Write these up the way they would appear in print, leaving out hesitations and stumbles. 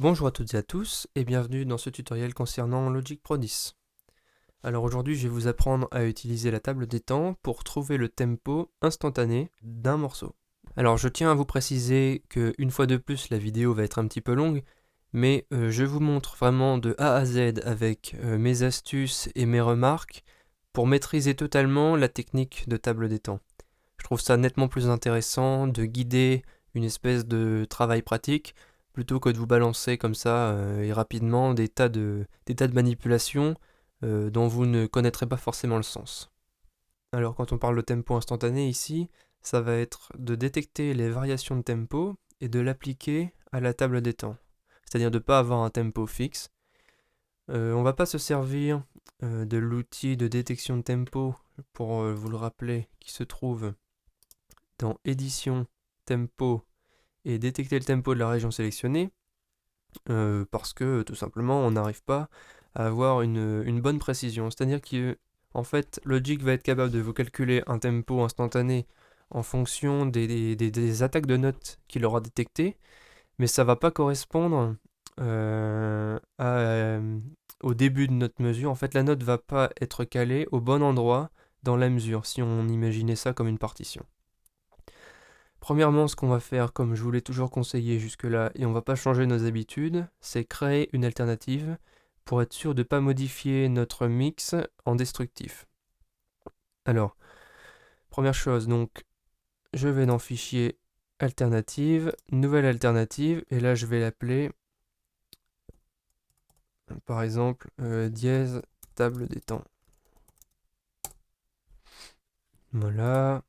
Bonjour à toutes et à tous et bienvenue dans ce tutoriel concernant Logic Pro 10. Alors aujourd'hui je vais vous apprendre à utiliser la table des temps pour trouver le tempo instantané d'un morceau. Alors je tiens à vous préciser que une fois de plus la vidéo va être un petit peu longue, mais je vous montre vraiment de A à Z avec mes astuces et mes remarques pour maîtriser totalement la technique de table des temps. Je trouve ça nettement plus intéressant de guider une espèce de travail pratique plutôt que de vous balancer comme ça et rapidement des tas de manipulations dont vous ne connaîtrez pas forcément le sens. Alors quand on parle de tempo instantané ici, ça va être de détecter les variations de tempo et de l'appliquer à la table des temps. C'est-à-dire de ne pas avoir un tempo fixe. On va pas se servir de l'outil de détection de tempo pour vous le rappeler qui se trouve dans édition, tempo et détecter le tempo de la région sélectionnée parce que tout simplement on n'arrive pas à avoir une bonne précision. C'est-à-dire qu'en fait Logic va être capable de vous calculer un tempo instantané en fonction des attaques de notes qu'il aura détectées, mais ça va pas correspondre au début de notre mesure. En fait la note va pas être calée au bon endroit dans la mesure, si on imaginait ça comme une partition. Premièrement, ce qu'on va faire, comme je vous l'ai toujours conseillé jusque-là, et on va pas changer nos habitudes, c'est créer une alternative pour être sûr de ne pas modifier notre mix en destructif. Alors, première chose, donc, je vais dans Fichier, Alternative, Nouvelle alternative, et là je vais l'appeler, par exemple, dièse table des temps. Voilà.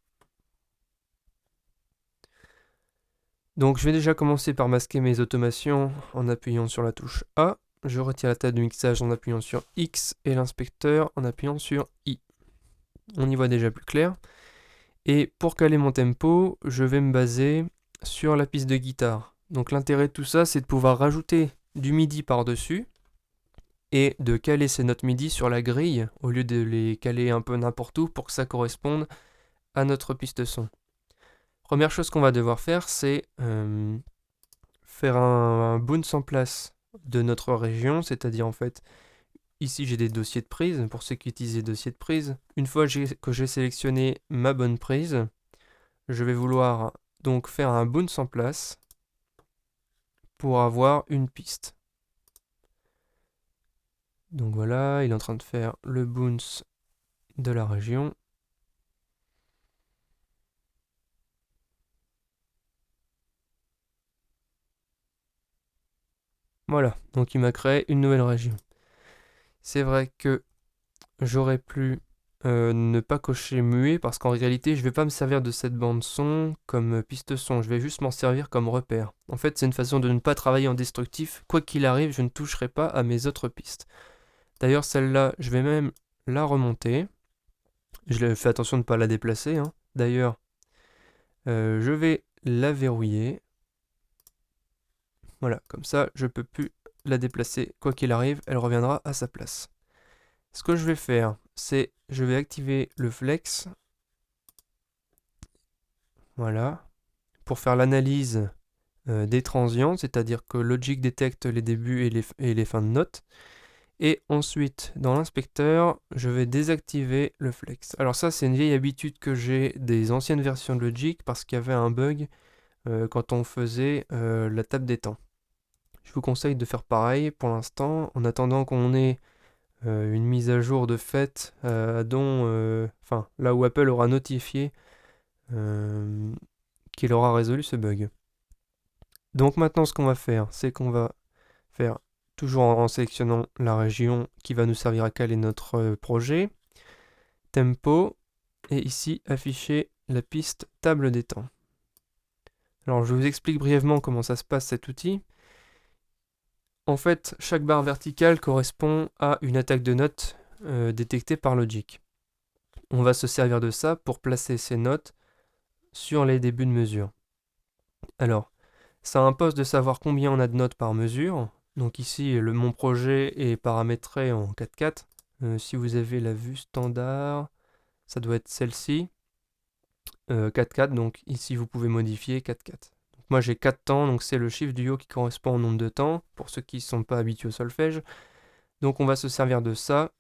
Donc je vais déjà commencer par masquer mes automations en appuyant sur la touche A. Je retire la table de mixage en appuyant sur X et l'inspecteur en appuyant sur I. On y voit déjà plus clair. Et pour caler mon tempo, je vais me baser sur la piste de guitare. Donc l'intérêt de tout ça, c'est de pouvoir rajouter du MIDI par-dessus et de caler ces notes MIDI sur la grille au lieu de les caler un peu n'importe où pour que ça corresponde à notre piste son. Première chose qu'on va devoir faire, c'est faire un bounce en place de notre région, c'est-à-dire en fait, ici j'ai des dossiers de prise, pour ceux qui utilisent les dossiers de prise. Une fois que j'ai sélectionné ma bonne prise, je vais vouloir donc faire un bounce en place pour avoir une piste. Donc voilà, il est en train de faire le bounce de la région. Voilà, donc il m'a créé une nouvelle région. C'est vrai que j'aurais pu ne pas cocher muet parce qu'en réalité je vais pas me servir de cette bande son comme piste son, je vais juste m'en servir comme repère. En fait c'est une façon de ne pas travailler en destructif, quoi qu'il arrive je ne toucherai pas à mes autres pistes. D'ailleurs celle-là je vais même la remonter, je fais attention de ne pas la déplacer hein. D'ailleurs je vais la verrouiller, voilà comme ça je peux plus la déplacer quoi qu'il arrive, elle reviendra à sa place. Ce que je vais faire, c'est je vais activer le flex, voilà, pour faire l'analyse des transients, c'est-à-dire que Logic détecte les débuts et les fins de notes. Et ensuite, dans l'inspecteur, je vais désactiver le flex. Alors ça, c'est une vieille habitude que j'ai des anciennes versions de Logic parce qu'il y avait un bug quand on faisait la table des temps. Je vous conseille de faire pareil pour l'instant, en attendant qu'on ait une mise à jour de fait, enfin là où Apple aura notifié qu'il aura résolu ce bug. Donc maintenant ce qu'on va faire, c'est qu'on va faire toujours en sélectionnant la région qui va nous servir à caler notre projet, tempo, et ici afficher la piste table des temps. Alors je vous explique brièvement comment ça se passe cet outil. En fait, chaque barre verticale correspond à une attaque de notes détectée par Logic. On va se servir de ça pour placer ces notes sur les débuts de mesure. Alors, ça impose de savoir combien on a de notes par mesure. Donc ici, mon projet est paramétré en 4-4. Si vous avez la vue standard, ça doit être celle-ci. 4-4, donc ici vous pouvez modifier 4-4. Donc moi j'ai 4 temps, donc c'est le chiffre du haut qui correspond au nombre de temps, pour ceux qui ne sont pas habitués au solfège. Donc on va se servir de ça.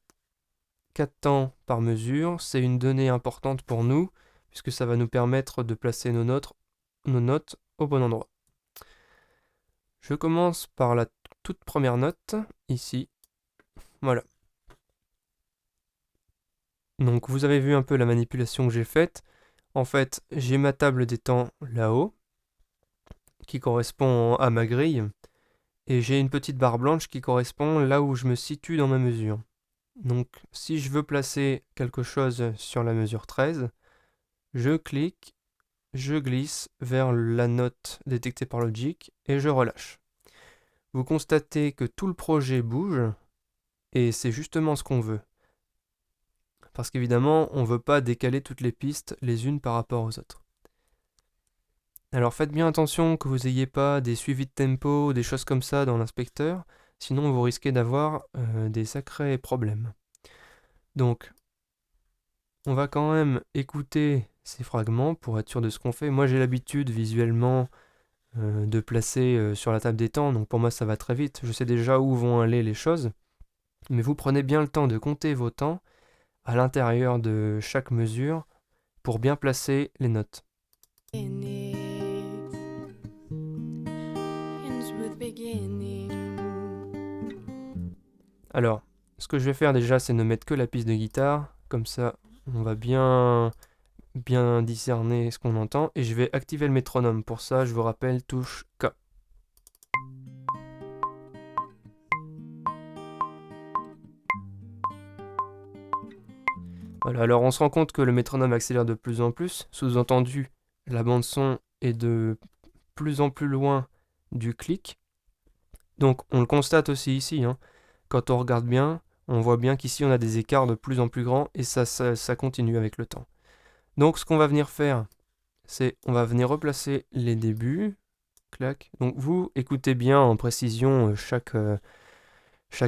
4 temps par mesure, c'est une donnée importante pour nous, puisque ça va nous permettre de placer nos notes au bon endroit. Je commence par la toute première note, ici. Voilà. Donc vous avez vu un peu la manipulation que j'ai faite. En fait, j'ai ma table des temps là-haut, qui correspond à ma grille, et j'ai une petite barre blanche qui correspond là où je me situe dans ma mesure. Donc si je veux placer quelque chose sur la mesure 13, je clique, je glisse vers la note détectée par Logic et je relâche. Vous constatez que tout le projet bouge, et c'est justement ce qu'on veut. Parce qu'évidemment, on ne veut pas décaler toutes les pistes les unes par rapport aux autres. Alors faites bien attention que vous n'ayez pas des suivis de tempo ou des choses comme ça dans l'inspecteur, sinon vous risquez d'avoir des sacrés problèmes. Donc, on va quand même écouter ces fragments pour être sûr de ce qu'on fait. Moi j'ai l'habitude visuellement de placer sur la table des temps, donc pour moi ça va très vite, je sais déjà où vont aller les choses, mais vous prenez bien le temps de compter vos temps à l'intérieur de chaque mesure pour bien placer les notes. Alors, ce que je vais faire déjà, c'est ne mettre que la piste de guitare, comme ça on va bien discerner ce qu'on entend, et je vais activer le métronome. Pour ça, je vous rappelle, touche K. Voilà, alors on se rend compte que le métronome accélère de plus en plus, sous-entendu, la bande son est de plus en plus loin du clic. Donc on le constate aussi ici, hein. Quand on regarde bien, on voit bien qu'ici on a des écarts de plus en plus grands, et ça continue avec le temps. Donc ce qu'on va venir faire, c'est on va venir replacer les débuts. Clac. Donc vous écoutez bien en précision chaque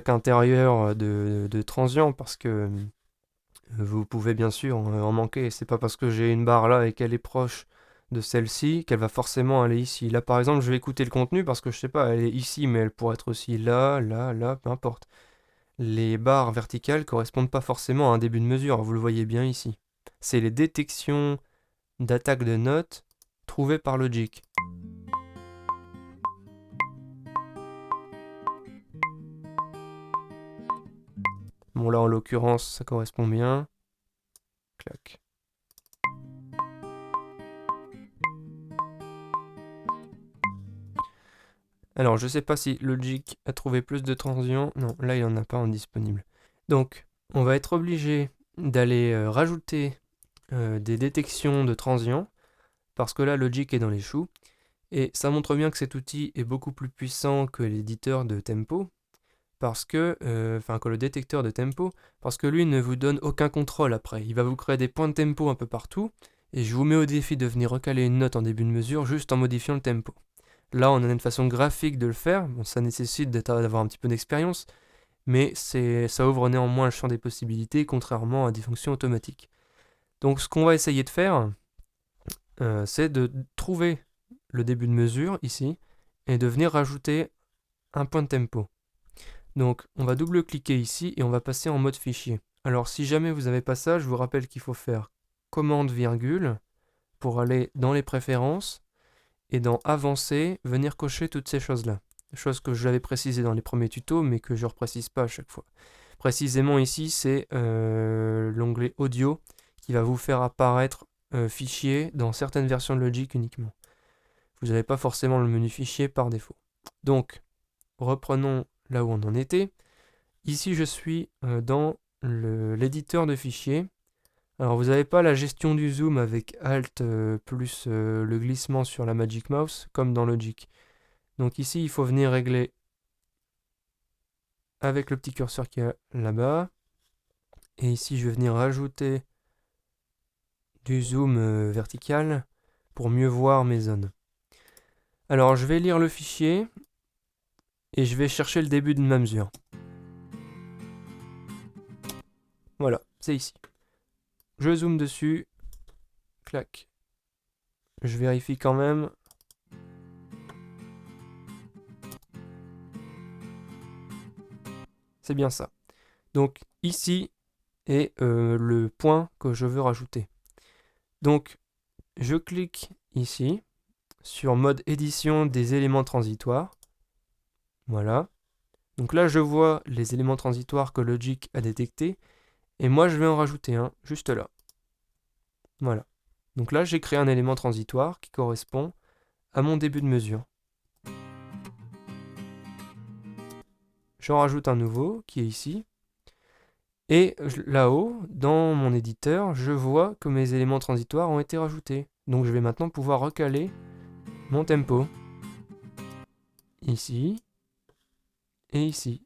intérieur de transient, parce que vous pouvez bien sûr en manquer. C'est pas parce que j'ai une barre là et qu'elle est proche de celle-ci qu'elle va forcément aller ici. Là par exemple je vais écouter le contenu parce que je sais pas, elle est ici mais elle pourrait être aussi là, là, là, peu importe. Les barres verticales correspondent pas forcément à un début de mesure, vous le voyez bien ici. C'est les détections d'attaque de notes trouvées par Logic. Bon là en l'occurrence ça correspond bien. Clac. Alors je sais pas si Logic a trouvé plus de transients. Non, là il en a pas en disponible. Donc on va être obligé d'aller rajouter des détections de transients, parce que là Logic est dans les choux. Et ça montre bien que cet outil est beaucoup plus puissant que l'éditeur de tempo, que le détecteur de tempo, parce que lui ne vous donne aucun contrôle après. Il va vous créer des points de tempo un peu partout, et je vous mets au défi de venir recaler une note en début de mesure juste en modifiant le tempo. Là, on a une façon graphique de le faire, bon, ça nécessite d'avoir un petit peu d'expérience, mais ça ouvre néanmoins le champ des possibilités, contrairement à des fonctions automatiques. Donc ce qu'on va essayer de faire, c'est de trouver le début de mesure, ici, et de venir rajouter un point de tempo. Donc on va double-cliquer ici, et on va passer en mode fichier. Alors si jamais vous n'avez pas ça, je vous rappelle qu'il faut faire commande virgule, pour aller dans les préférences, et dans avancer, venir cocher toutes ces choses-là. Choses que j'avais précisées dans les premiers tutos, mais que je ne reprécise pas à chaque fois. Précisément ici, c'est l'onglet audio qui va vous faire apparaître fichier dans certaines versions de Logic uniquement. Vous n'avez pas forcément le menu fichier par défaut. Donc, reprenons là où on en était. Ici, je suis dans l'éditeur de fichiers. Alors vous n'avez pas la gestion du zoom avec Alt plus le glissement sur la Magic Mouse comme dans Logic. Donc ici il faut venir régler avec le petit curseur qui est là-bas. Et ici je vais venir rajouter du zoom vertical pour mieux voir mes zones. Alors je vais lire le fichier et je vais chercher le début de ma mesure. Voilà, c'est ici. Je zoome dessus. Clac. Je vérifie quand même. c'est bien ça. Donc ici est le point que je veux rajouter. Donc je clique ici sur mode édition des éléments transitoires. Voilà. Donc là je vois les éléments transitoires que Logic a détectés. Et moi je vais en rajouter un juste là. Voilà. Donc là j'ai créé un élément transitoire qui correspond à mon début de mesure. J'en rajoute un nouveau qui est ici. Et là-haut, dans mon éditeur, je vois que mes éléments transitoires ont été rajoutés. Donc je vais maintenant pouvoir recaler mon tempo. Ici. Et ici.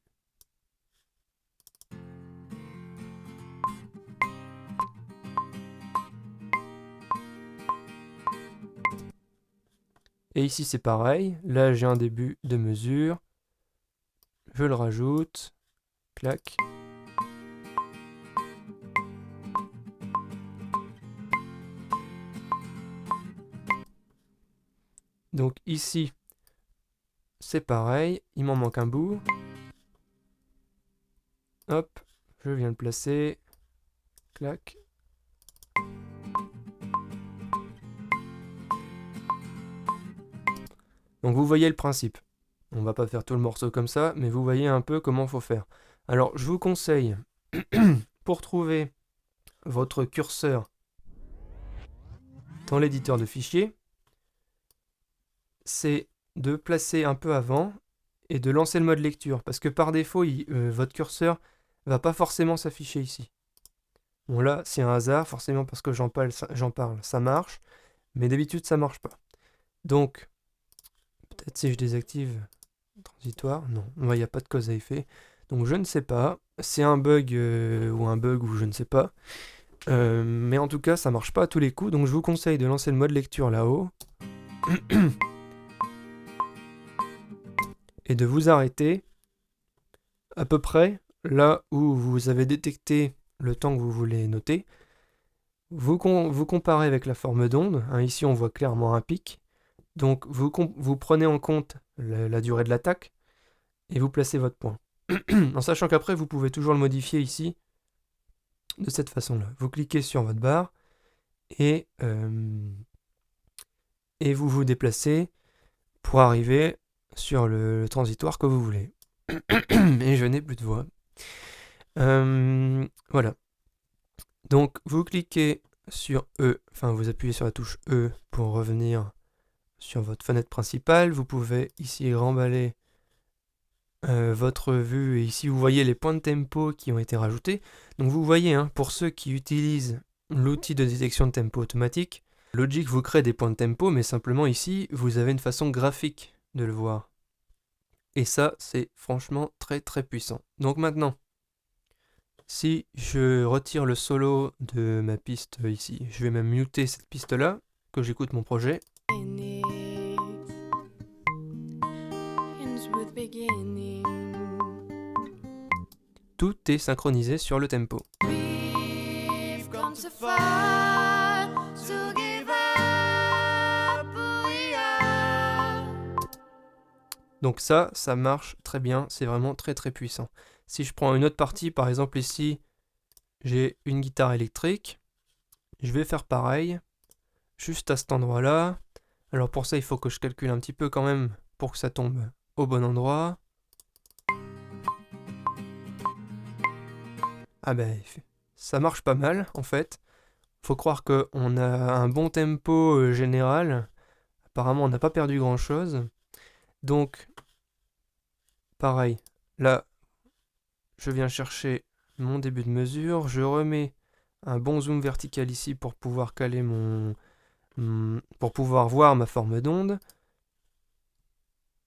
Et ici c'est pareil. Là j'ai un début de mesure. Je le rajoute. Clac. Donc ici, c'est pareil, il m'en manque un bout. Hop, je viens le placer. Clac. Donc vous voyez le principe. On va pas faire tout le morceau comme ça, mais vous voyez un peu comment il faut faire. Alors je vous conseille, pour trouver votre curseur dans l'éditeur de fichiers, c'est de placer un peu avant et de lancer le mode lecture, parce que par défaut, votre curseur va pas forcément s'afficher ici. Bon là, c'est un hasard, forcément parce que j'en parle, ça marche, mais d'habitude ça marche pas. Donc, peut-être si je désactive transitoire, non, il n'y a pas de cause à effet. Donc je ne sais pas, c'est un bug ou je ne sais pas. Mais en tout cas, ça marche pas à tous les coups, donc je vous conseille de lancer le mode lecture là-haut. Et de vous arrêter à peu près là où vous avez détecté le temps que vous voulez noter. Vous comparez avec la forme d'onde. Hein, ici, on voit clairement un pic. Donc, vous prenez en compte la durée de l'attaque et vous placez votre point. En sachant qu'après, vous pouvez toujours le modifier ici de cette façon-là. Vous cliquez sur votre barre et vous vous déplacez pour arriver sur le transitoire que vous voulez. Et je n'ai plus de voix. Voilà. Donc vous cliquez sur E, enfin vous appuyez sur la touche E pour revenir sur votre fenêtre principale. Vous pouvez ici remballer votre vue et ici vous voyez les points de tempo qui ont été rajoutés. Donc vous voyez, hein, pour ceux qui utilisent l'outil de détection de tempo automatique, Logic vous crée des points de tempo, mais simplement ici vous avez une façon graphique de le voir. Et ça, c'est franchement très très puissant. Donc maintenant, si je retire le solo de ma piste ici, je vais même muter cette piste-là, que j'écoute mon projet. Tout est synchronisé sur le tempo. Donc ça marche très bien, c'est vraiment très très puissant. Si je prends une autre partie, par exemple ici, j'ai une guitare électrique, je vais faire pareil, juste à cet endroit-là. Alors pour ça, il faut que je calcule un petit peu quand même pour que ça tombe au bon endroit. Ah ben, ça marche pas mal en fait. Faut croire qu'on a un bon tempo général. Apparemment, on n'a pas perdu grand-chose. Donc, pareil, là, je viens chercher mon début de mesure. Je remets un bon zoom vertical ici pour pouvoir caler pour pouvoir voir ma forme d'onde.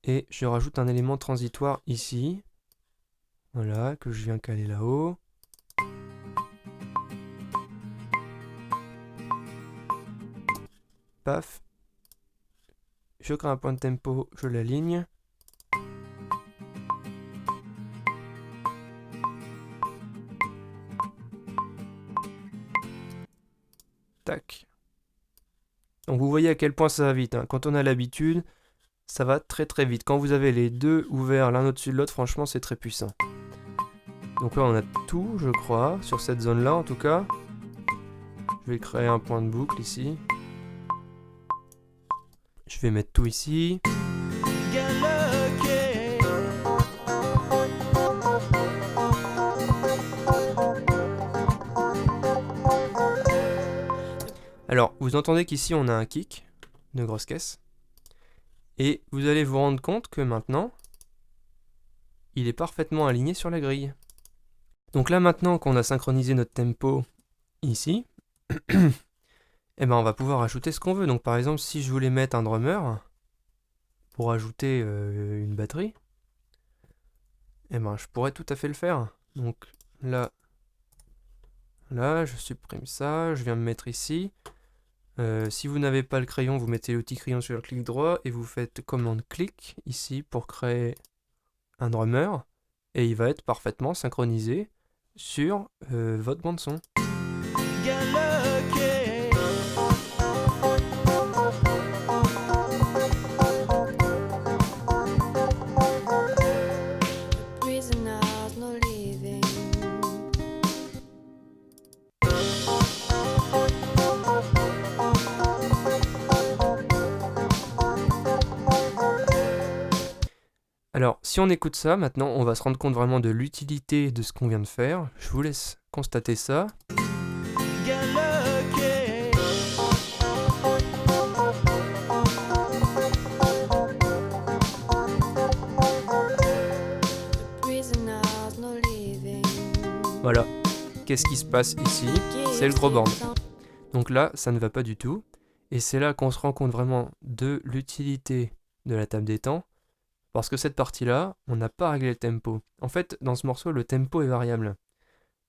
Et je rajoute un élément transitoire ici. Voilà, que je viens caler là-haut. Paf. Je crée un point de tempo, je l'aligne. Tac. Donc vous voyez à quel point ça va vite. Hein. Quand on a l'habitude, ça va très très vite. Quand vous avez les deux ouverts l'un au-dessus de l'autre, franchement, c'est très puissant. Donc là on a tout, je crois, sur cette zone là en tout cas. Je vais créer un point de boucle ici. Je vais mettre tout ici. Alors, vous entendez qu'ici on a un kick de grosse caisse. Et vous allez vous rendre compte que maintenant, il est parfaitement aligné sur la grille. Donc là maintenant qu'on a synchronisé notre tempo ici, eh ben on va pouvoir ajouter ce qu'on veut. Donc par exemple, si je voulais mettre un drummer pour ajouter une batterie, eh ben je pourrais tout à fait le faire. Donc là, je supprime ça, je viens me mettre ici. Si vous n'avez pas le crayon, vous mettez l'outil crayon sur le clic droit et vous faites commande clic ici pour créer un drummer et il va être parfaitement synchronisé sur votre bande son. Alors, si on écoute ça, maintenant, on va se rendre compte vraiment de l'utilité de ce qu'on vient de faire. Je vous laisse constater ça. Voilà. Qu'est-ce qui se passe ici? C'est le gros band. Donc là, ça ne va pas du tout. Et c'est là qu'on se rend compte vraiment de l'utilité de la table des temps. Parce que cette partie-là, on n'a pas réglé le tempo. En fait, dans ce morceau, le tempo est variable.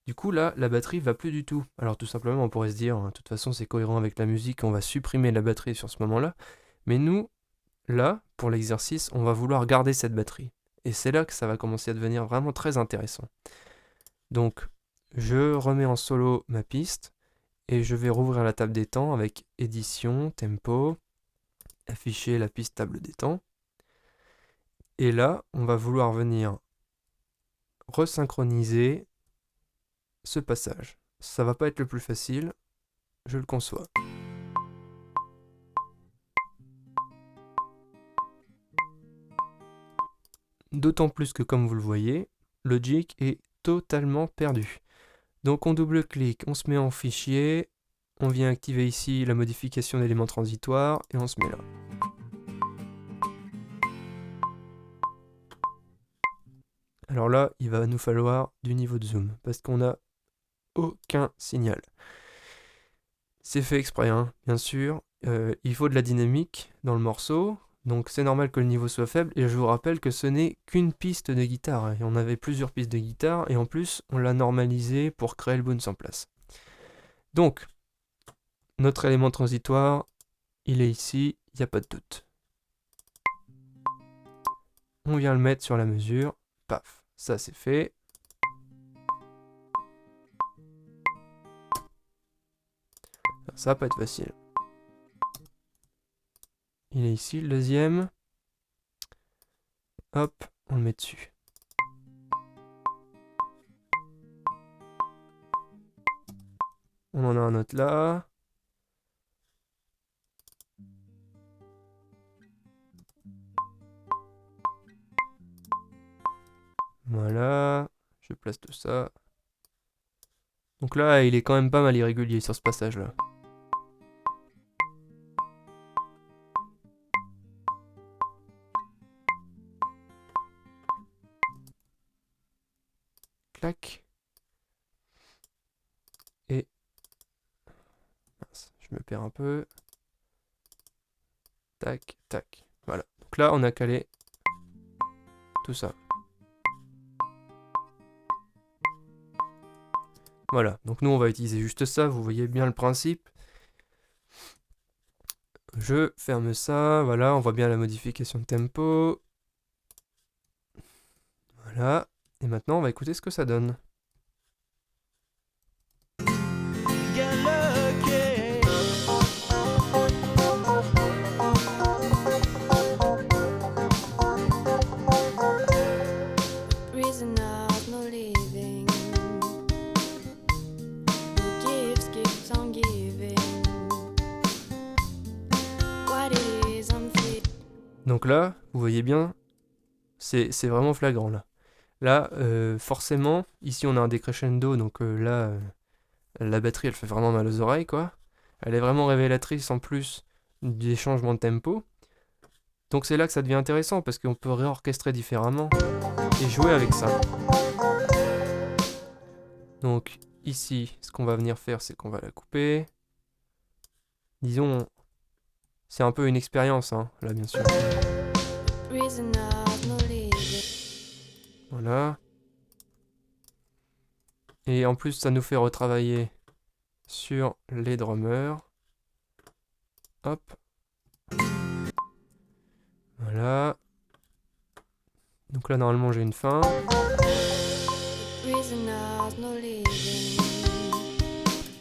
Du coup, là, la batterie va plus du tout. Alors tout simplement, on pourrait se dire, de toute façon, c'est cohérent avec la musique, on va supprimer la batterie sur ce moment-là. Mais nous, là, pour l'exercice, on va vouloir garder cette batterie. Et c'est là que ça va commencer à devenir vraiment très intéressant. Donc, je remets en solo ma piste, et je vais rouvrir la table des temps avec édition, tempo, afficher la piste table des temps. Et là, on va vouloir venir resynchroniser ce passage. Ça va pas être le plus facile, je le conçois. D'autant plus que, comme vous le voyez, Logic est totalement perdu. Donc on double-clique, on se met en fichier, on vient activer ici la modification d'éléments transitoires et on se met là. Alors là, il va nous falloir du niveau de zoom, parce qu'on n'a aucun signal. C'est fait exprès, hein, bien sûr. Il faut de la dynamique dans le morceau, donc c'est normal que le niveau soit faible, et je vous rappelle que ce n'est qu'une piste de guitare, et on avait plusieurs pistes de guitare, et en plus, on l'a normalisé pour créer le bounce en place. Donc, notre élément transitoire, il est ici, il n'y a pas de doute. On vient le mettre sur la mesure, paf. Ça c'est fait. Ça va pas être facile. Il est ici le deuxième. Hop, on le met dessus. On en a un autre là. Voilà, je place tout ça. Donc là, il est quand même pas mal irrégulier sur ce passage-là. Clac. Et... mince, je me perds un peu. Tac, tac. Voilà. Donc là, on a calé tout ça. Voilà, donc nous on va utiliser juste ça, vous voyez bien le principe. Je ferme ça, voilà, on voit bien la modification de tempo. Voilà, et maintenant on va écouter ce que ça donne. Donc là, vous voyez bien, c'est vraiment flagrant là. Là, forcément, ici on a un décrescendo, donc là, la batterie elle fait vraiment mal aux oreilles, quoi. Elle est vraiment révélatrice en plus des changements de tempo. Donc c'est là que ça devient intéressant, parce qu'on peut réorchestrer différemment et jouer avec ça. Donc ici, ce qu'on va venir faire, c'est qu'on va la couper. Disons, c'est un peu une expérience, hein, là bien sûr. Voilà. Et en plus, ça nous fait retravailler sur les drummers. Hop. Voilà. Donc là, normalement, j'ai une fin.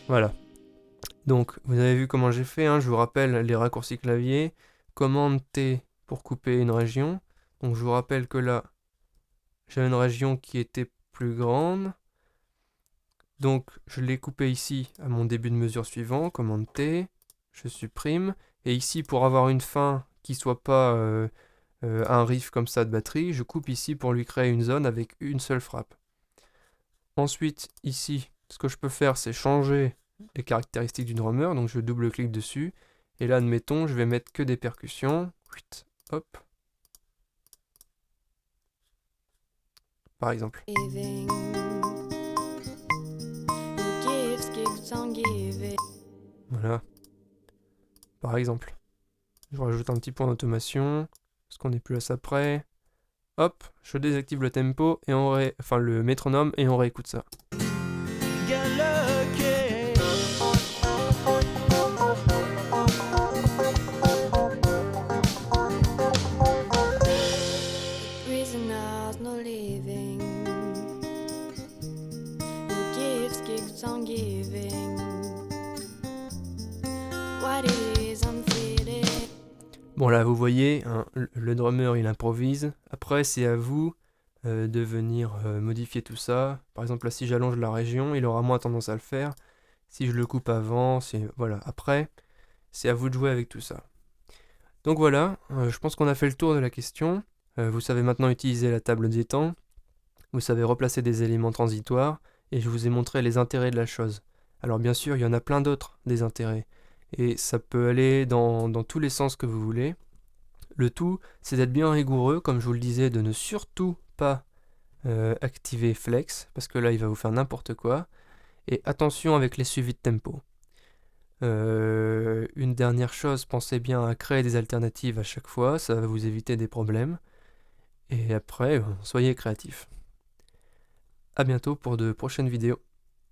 Voilà. Donc, vous avez vu comment j'ai fait, hein. Je vous rappelle les raccourcis clavier. Commande T pour couper une région. Donc, je vous rappelle que là, j'ai une région qui était plus grande. Donc, je l'ai coupé ici à mon début de mesure suivant. Commande T. Je supprime. Et ici, pour avoir une fin qui soit pas un riff comme ça de batterie, je coupe ici pour lui créer une zone avec une seule frappe. Ensuite, ici, ce que je peux faire, c'est changer les caractéristiques du drummer. Donc, je double-clique dessus. Et là, admettons, je vais mettre que des percussions. Hop. Par exemple. Voilà. Par exemple. Je rajoute un petit point d'automation. Parce qu'on n'est plus à ça près. Hop, je désactive le tempo et enfin le métronome et on réécoute ça. Bon là vous voyez, hein, le drummer il improvise. Après c'est à vous de venir modifier tout ça. Par exemple là si j'allonge la région, il aura moins tendance à le faire. Si je le coupe avant, voilà. Après, c'est à vous de jouer avec tout ça. Donc voilà, je pense qu'on a fait le tour de la question. Vous savez maintenant utiliser la table des temps. Vous savez replacer des éléments transitoires. Et je vous ai montré les intérêts de la chose. Alors bien sûr, il y en a plein d'autres, des intérêts. Et ça peut aller dans tous les sens que vous voulez. Le tout, c'est d'être bien rigoureux, comme je vous le disais, de ne surtout pas activer flex, parce que là, il va vous faire n'importe quoi. Et attention avec les suivis de tempo. Une dernière chose, pensez bien à créer des alternatives à chaque fois, ça va vous éviter des problèmes. Et après, soyez créatifs. A bientôt pour de prochaines vidéos.